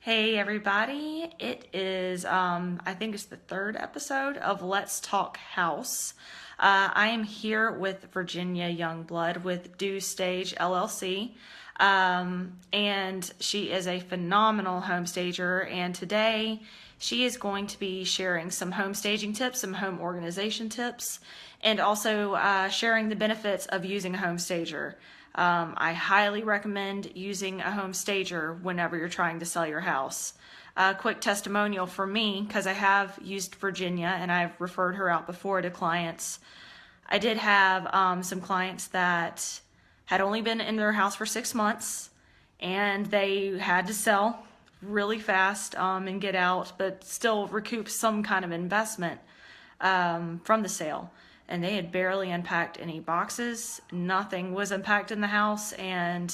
Hey everybody, it is I think it's the third episode of Let's Talk House. I am here with Virginia Youngblood with Do Stage LLC. And she is a phenomenal home stager, and today she is going to be sharing some home staging tips, some home organization tips, and also sharing the benefits of using a home stager. I highly recommend using a home stager whenever you're trying to sell your house. A quick testimonial for me, because I have used Virginia and I've referred her out before to clients. I did have some clients that had only been in their house for 6 months and they had to sell really fast and get out, but still recoup some kind of investment from the sale. And they had barely unpacked any boxes. Nothing was unpacked in the house, and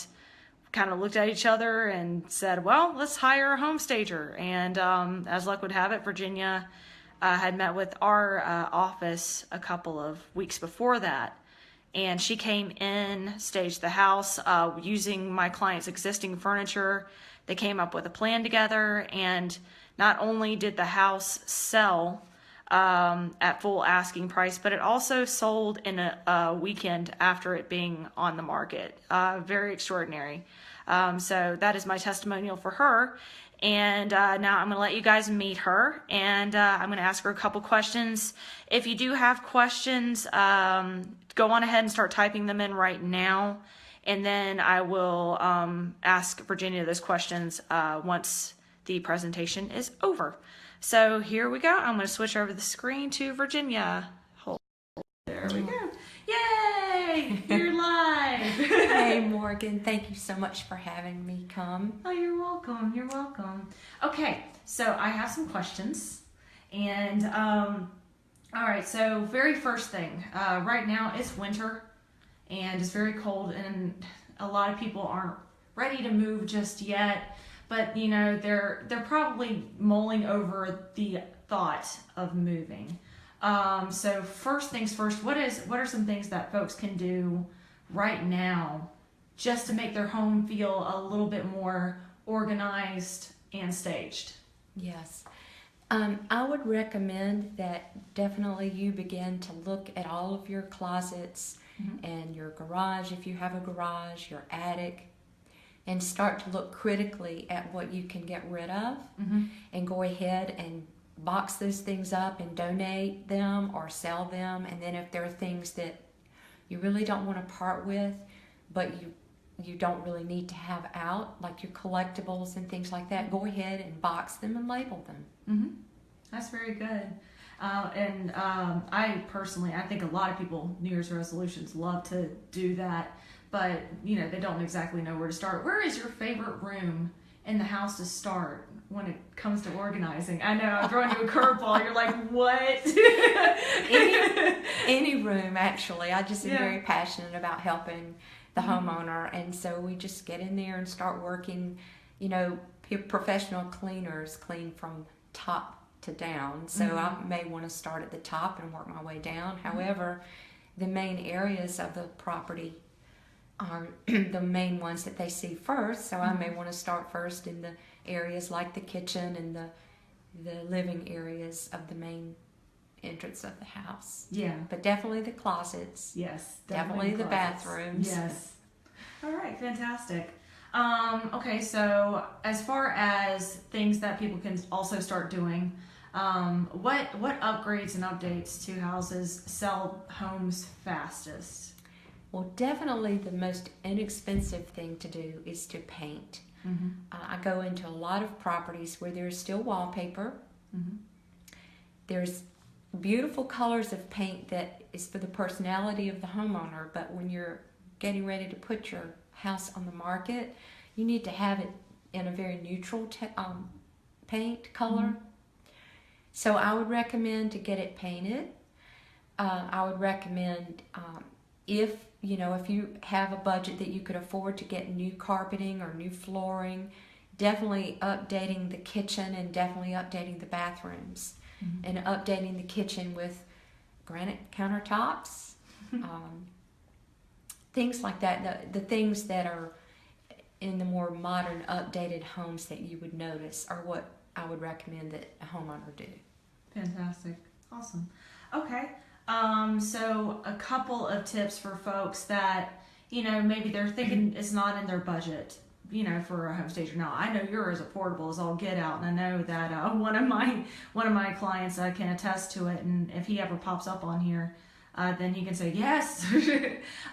kind of looked at each other and said, well, let's hire a home stager. And as luck would have it, Virginia had met with our office a couple of weeks before that. And she came in, staged the house using my client's existing furniture. They came up with a plan together, and not only did the house sell at full asking price, but it also sold in a weekend after it being on the market. Very extraordinary. So that is my testimonial for her. And now I'm going to let you guys meet her, and I'm going to ask her a couple questions. If you do have questions, go on ahead and start typing them in right now, and then I will ask Virginia those questions once the presentation is over. So here we go. I'm going to switch over the screen to Virginia. There we go. Yay! You're live. Hey, Morgan. Thank you so much for having me come. Oh, you're welcome. You're welcome. Okay, so I have some questions. And, all right, so very first thing. Right now it's winter and it's very cold, and a lot of people aren't ready to move just yet. But you know, they're probably mulling over the thought of moving. So first things first, what are some things that folks can do right now just to make their home feel a little bit more organized and staged? Yes. I would recommend that definitely you begin to look at all of your closets and your garage, if you have a garage, your attic, and start to look critically at what you can get rid of, and go ahead and box those things up and donate them or sell them. And then if there are things that you really don't want to part with, but you don't really need to have out, like your collectibles and things like that, go ahead and box them and label them. That's very good. I personally, I think a lot of people, New Year's resolutions, love to do that. But, you know, they don't exactly know where to start. Where is your favorite room in the house to start when it comes to organizing? I know I'm throwing you a curveball. You're like, what? Any room, actually. I just am very passionate about helping the homeowner. And so we just get in there and start working. You know, professional cleaners clean from top to down. So I may want to start at the top and work my way down. However, the main areas of the property are the main ones that they see first. So I may want to start first in the areas like the kitchen and the living areas of the main entrance of the house. Yeah. But definitely the closets. Yes. Definitely the bathrooms. Yes. All right. Fantastic. Okay. So as far as things that people can also start doing, what upgrades and updates to houses sell homes fastest? Well, definitely the most inexpensive thing to do is to paint. I go into a lot of properties where there's still wallpaper. There's beautiful colors of paint that is for the personality of the homeowner, but when you're getting ready to put your house on the market, you need to have it in a very neutral paint color. So I would recommend to get it painted. I would recommend if you have a budget that you could afford to get new carpeting or new flooring, definitely updating the kitchen and definitely updating the bathrooms, and updating the kitchen with granite countertops, things like that. The things that are in the more modern, updated homes that you would notice are what I would recommend that a homeowner do. Fantastic. Awesome. Okay. So a couple of tips for folks that, maybe they're thinking it's not in their budget, for a home stager. Now, I know yours are portable as all get out, and I know that one of my clients can attest to it, and if he ever pops up on here, then he can say yes.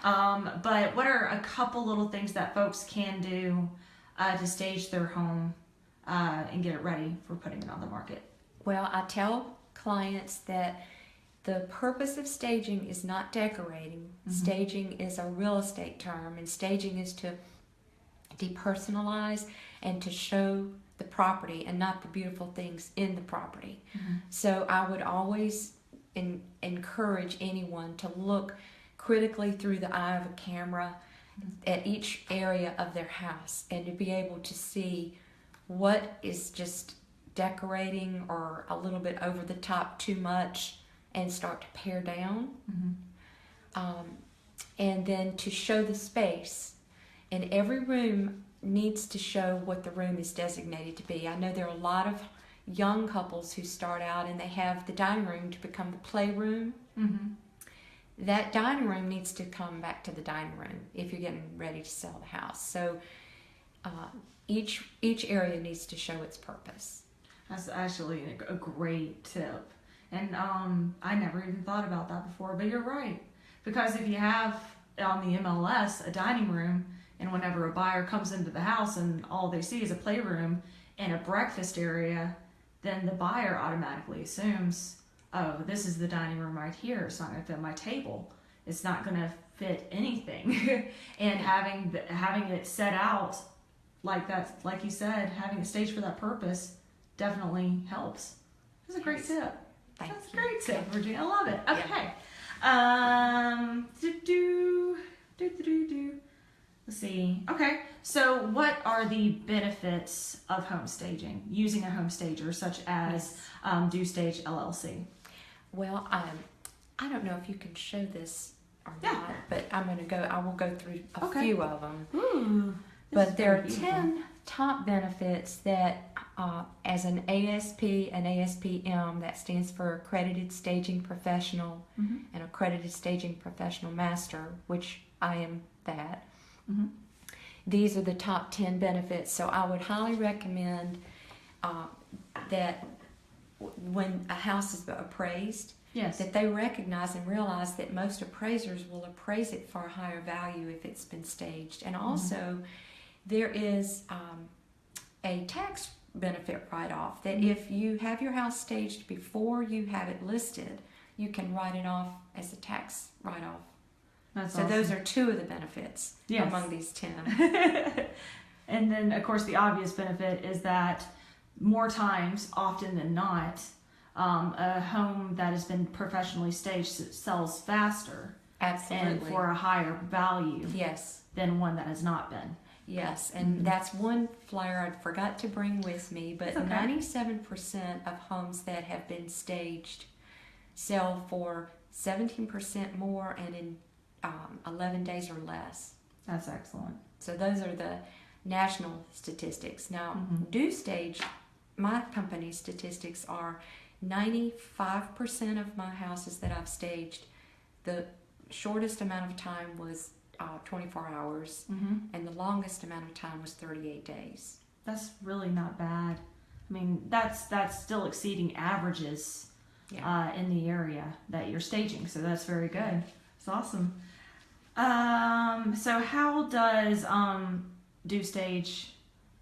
But what are a couple little things that folks can do to stage their home and get it ready for putting it on the market? Well, I tell clients that the purpose of staging is not decorating. Staging is a real estate term, and staging is to depersonalize and to show the property and not the beautiful things in the property. So I would always encourage anyone to look critically through the eye of a camera at each area of their house and to be able to see what is just decorating or a little bit over the top too much and start to pare down. And then to show the space. And every room needs to show what the room is designated to be. I know there are a lot of young couples who start out and they have the dining room to become the playroom. That dining room needs to come back to the dining room if you're getting ready to sell the house. So each area needs to show its purpose. That's actually a great tip. And I never even thought about that before, but you're right. Because if you have on the MLS a dining room, and whenever a buyer comes into the house and all they see is a playroom and a breakfast area, then the buyer automatically assumes, oh, this is the dining room right here. It's not going to fit my table. It's not going to fit anything. And having it set out like that, like you said, having it staged for that purpose definitely helps. That's a great tip. That's a great tip, Virginia. I love it. Okay. Let's see. Okay. So what are the benefits of home staging, using a home stager such as Do Stage LLC? Well, I don't know if you can show this or not, but I will go through a few of them. Ooh, but there are 10 top benefits that as an ASP, an ASPM, that stands for Accredited Staging Professional, and Accredited Staging Professional Master, which I am that. These are the top 10 benefits. So I would highly recommend that when a house is appraised, that they recognize and realize that most appraisers will appraise it for a higher value if it's been staged. And also, there is a tax benefit write-off that if you have your house staged before you have it listed, you can write it off as a tax write-off. So awesome. Those are 2 of the benefits among these 10. And then, of course, the obvious benefit is that more times, often than not, a home that has been professionally staged sells faster. Absolutely. And for a higher value. Yes. Than one that has not been. Yes, and that's one flyer I forgot to bring with me, but 97% of homes that have been staged sell for 17% more and in 11 days or less. That's excellent. So those are the national statistics. Now, Do Stage, my company's statistics are 95% of my houses that I've staged, the shortest amount of time was 24 hours, and the longest amount of time was 38 days. That's really not bad. I mean, that's still exceeding averages in the area that you're staging, so that's very good. It's awesome. So how does Do Stage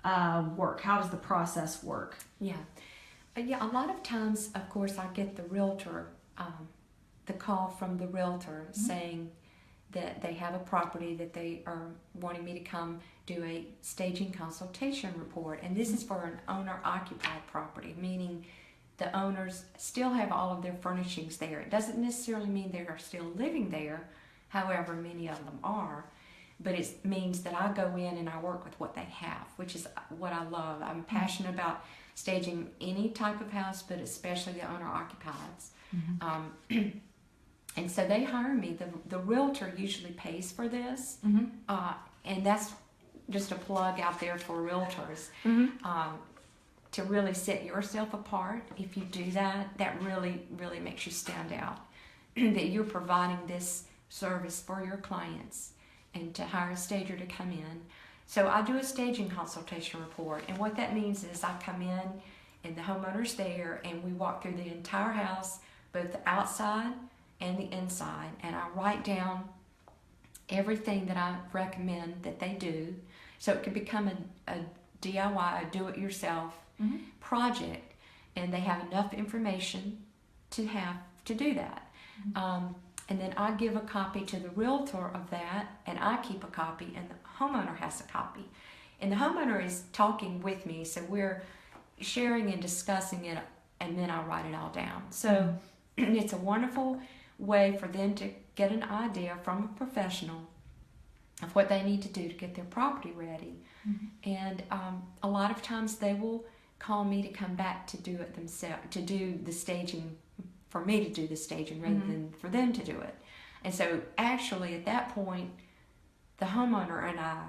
work? How does the process work? A lot of times, of course, I get the realtor, the call from the realtor saying that they have a property that they are wanting me to come do a staging consultation report. And this is for an owner-occupied property, meaning the owners still have all of their furnishings there. It doesn't necessarily mean they are still living there, however many of them are, but it means that I go in and I work with what they have, which is what I love. I'm passionate about staging any type of house, but especially the owner-occupieds. And so they hire me. The realtor usually pays for this, and that's just a plug out there for realtors. To really set yourself apart. If you do that, that really, really makes you stand out. That you're providing this service for your clients, and to hire a stager to come in. So I do a staging consultation report, and what that means is I come in and the homeowner's there, and we walk through the entire house, both the outside and the inside, and I write down everything that I recommend that they do, so it can become a DIY, a do-it-yourself project, and they have enough information to do that. And then I give a copy to the realtor of that, and I keep a copy, and the homeowner has a copy. And the homeowner is talking with me, so we're sharing and discussing it, and then I write it all down. So it's a wonderful way for them to get an idea from a professional of what they need to do to get their property ready. And a lot of times they will call me to come back to do it themselves, to do the staging, for me to do the staging rather than for them to do it. And so actually at that point, the homeowner and I,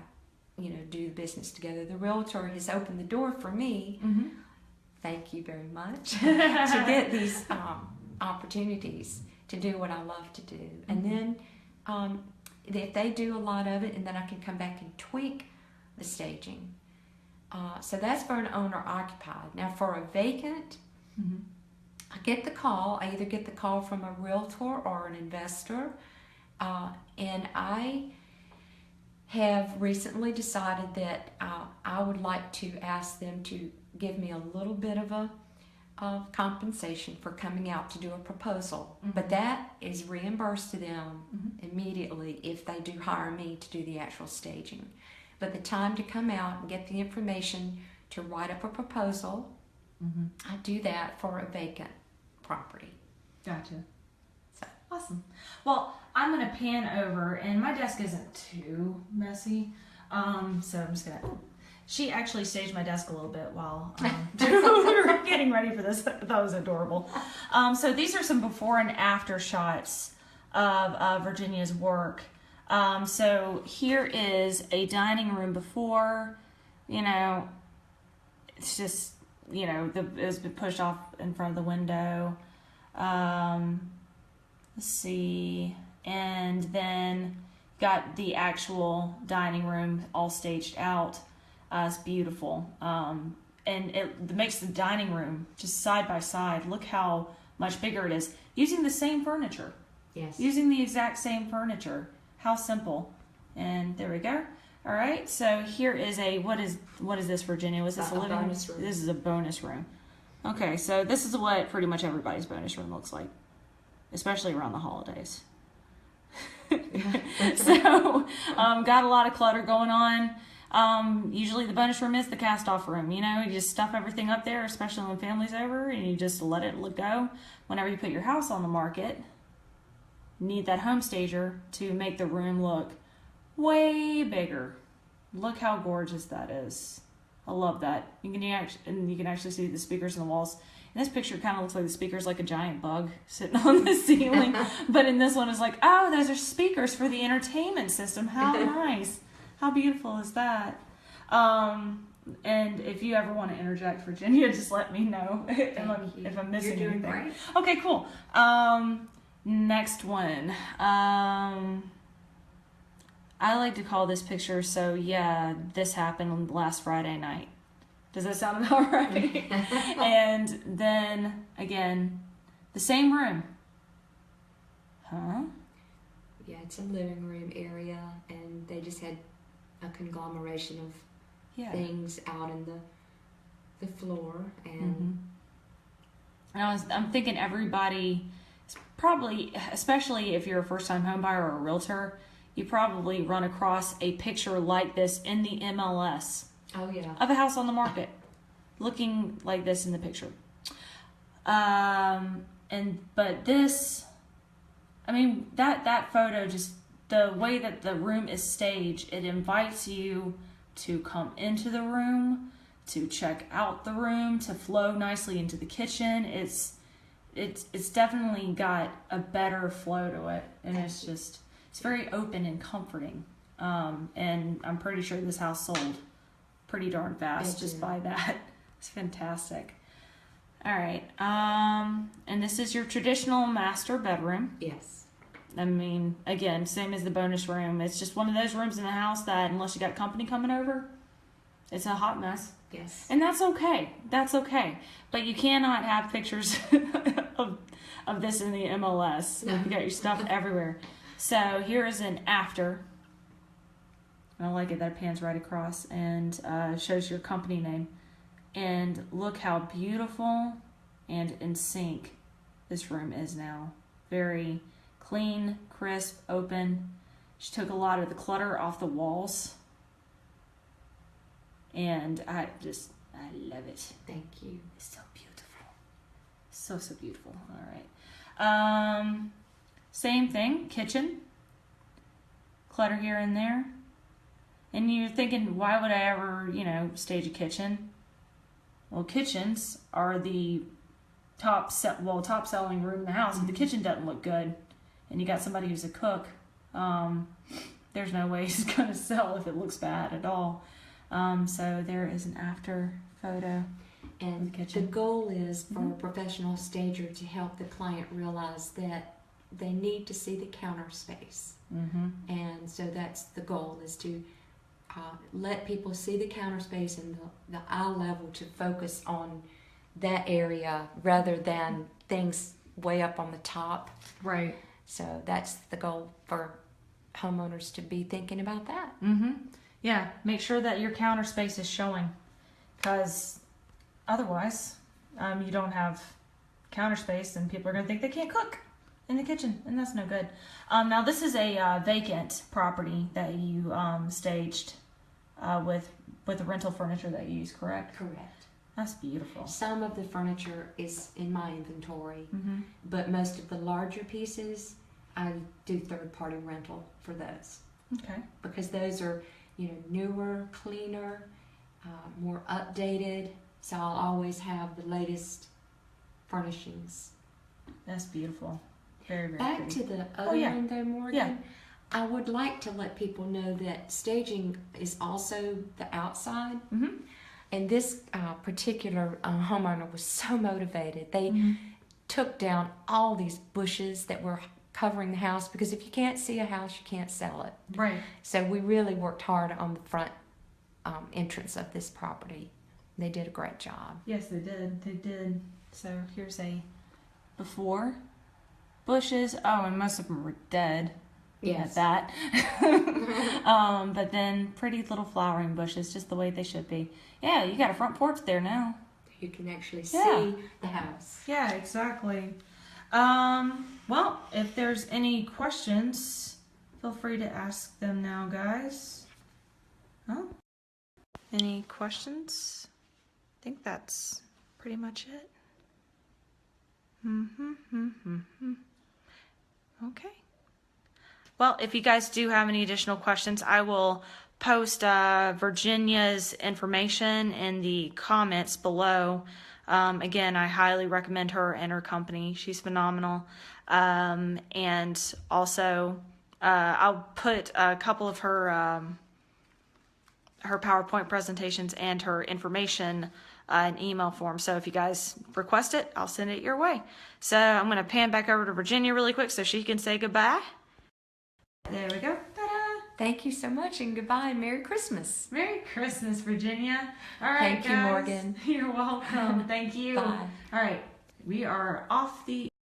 do the business together. The realtor has opened the door for me, thank you very much, to get these opportunities to do what I love to do. And then if they do a lot of it, and then I can come back and tweak the staging. So that's for an owner occupied. Now for a vacant, I get the call. I either get the call from a realtor or an investor, and I have recently decided that I would like to ask them to give me a little bit of compensation for coming out to do a proposal. But that is reimbursed to them immediately if they do hire me to do the actual staging. But the time to come out and get the information to write up a proposal, I do that for a vacant property. Gotcha. So. Awesome. Well, I'm going to pan over, and my desk isn't too messy, so I'm just going to... She actually staged my desk a little bit while we were getting ready for this. I thought it was adorable. So these are some before and after shots of Virginia's work. So here is a dining room before, it's just, it was been pushed off in front of the window. Let's see. And then got the actual dining room all staged out. It's beautiful. And it makes the dining room just side by side. Look how much bigger it is. Using the same furniture. Yes. Using the exact same furniture. How simple. And there we go. All right. So here is what is this, Virginia? Was this a living room? This is a bonus room. Okay. So this is what pretty much everybody's bonus room looks like, especially around the holidays. So got a lot of clutter going on. Usually the bonus room is the cast-off room. You just stuff everything up there, especially when family's over, and you just let it go. Whenever you put your house on the market, you need that home stager to make the room look way bigger. Look how gorgeous that is. I love that. You can actually see the speakers in the walls. In this picture, it kind of looks like the speaker's like a giant bug sitting on the ceiling. But in this one, it's like, oh, those are speakers for the entertainment system. How nice. How beautiful is that? And if you ever want to interject, Virginia, just let me know if I'm missing anything. Great. Okay, cool. Next one. I like to call this picture, so yeah, this happened last Friday night. Does that sound about right? And then, again, the same room. Huh? Yeah, it's a living room area, and they just had a conglomeration of things out in the floor. And I'm thinking everybody, probably, especially if you're a first-time home buyer or a realtor, you probably run across a picture like this in the MLS. Oh, yeah. Of a house on the market, looking like this in the picture. But this, I mean, that photo, just the way that the room is staged, it invites you to come into the room, to check out the room, to flow nicely into the kitchen. It's definitely got a better flow to it, and it's very open and comforting. And I'm pretty sure this house sold pretty darn fast just did. by that. It's fantastic. All right. And this is your traditional master bedroom. Yes. I mean, again, same as the bonus room. It's just one of those rooms in the house that, unless you got company coming over, it's a hot mess. Yes. And that's okay. That's okay. But you cannot have pictures of this in the MLS. No. You got your stuff everywhere. So here is an after. I like it that it pans right across and shows your company name. And look how beautiful and in sync this room is now. Very clean, crisp, open. She took a lot of the clutter off the walls. And I love it. Thank you. It's so beautiful. So beautiful. All right. Same thing, kitchen. Clutter here and there. And you're thinking, why would I ever, stage a kitchen? Well, kitchens are the top selling room in the house. If the kitchen doesn't look good, and you got somebody who's a cook, there's no way it's going to sell if it looks bad at all. So there is an after photo. And the goal is for a professional stager to help the client realize that they need to see the counter space. Mm-hmm. And so that's the goal, is to let people see the counter space and the eye level, to focus on that area rather than things way up on the top. Right. So that's the goal for homeowners to be thinking about that. Mm-hmm. Yeah, make sure that your counter space is showing, because otherwise you don't have counter space and people are going to think they can't cook in the kitchen, and that's no good. Now this is a vacant property that you staged with the rental furniture that you use, correct? Correct. That's beautiful. Some of the furniture is in my inventory, Mm-hmm. but most of the larger pieces, I do third-party rental for those, Okay. because those are, newer, cleaner, more updated. So I'll always have the latest furnishings. That's beautiful. Very, very Back pretty. to the other yeah. one though, Morgan. Yeah. I would like to let people know that staging is also the outside. Mm-hmm. And this particular homeowner was so motivated. They took down all these bushes that were covering the house, because if you can't see a house, you can't sell it. Right. So we really worked hard on the front entrance of this property. They did a great job. Yes, they did. They did. So here's a before. Bushes. Oh, and most of them were dead. Yes. At that. But then pretty little flowering bushes, just the way they should be. Yeah, you got a front porch there now. You can actually Yeah. see the house. Yeah, exactly. Well, if there's any questions, feel free to ask them now, guys. Oh. Any questions? I think that's pretty much it. Okay. Well, if you guys do have any additional questions, I will post Virginia's information in the comments below. Again, I highly recommend her and her company. She's phenomenal. And also, I'll put a couple of her PowerPoint presentations and her information in email form. So if you guys request it, I'll send it your way. So I'm going to pan back over to Virginia really quick so she can say goodbye. There we go. Ta-da! Thank you so much, and goodbye, and Merry Christmas. Merry Christmas, Virginia. All right, Thank you, guys. Morgan. You're welcome. Thank you. Bye. All right, we are off the